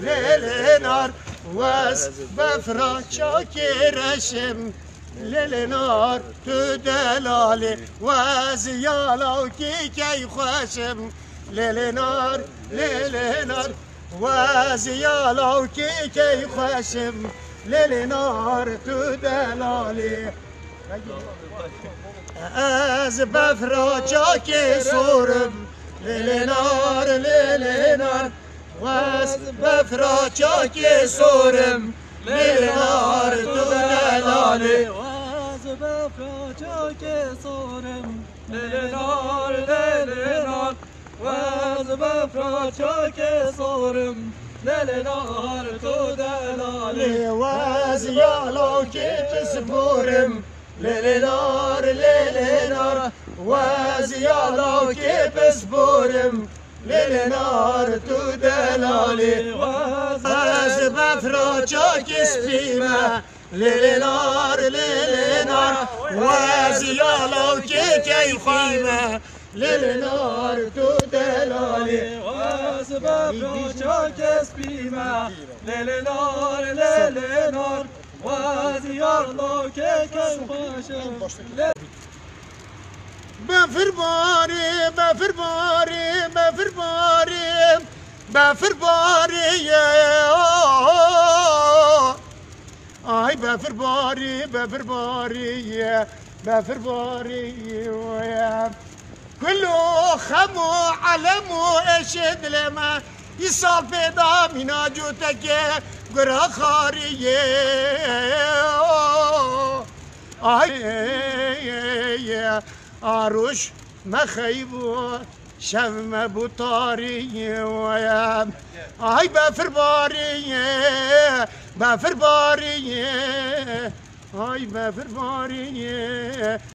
ليلنار واز بفرا شاكرشم ليلنار تدلالي واز يالاو كي خوشم ليلنار واز يالاو كي خوشم ليلنار تدلالي از بفرا چاک سورم ليلنار واز بفرا چاک سورم ليلنار تدلالي واز بفرا چاک سورم ليلنار واز بفرا چاک سورم ليلنار تدلالي واز يالو كي سبورم ليلنار واز يالو كي بسبورم ليلنار تدلالي واز بفرا چاك سبيمه ليلنار واز يالو كي خيمه ليلنار تدلالي واز بفرا چاك سبيمه ليلنار واز يالو كي خوشم بفر باري آي بفر باري كله خمو علمو اشد لما يصال بيضا من عجوتك قرا خاريه آي آروش مخيبو شم بطاري ويا آي بفر باري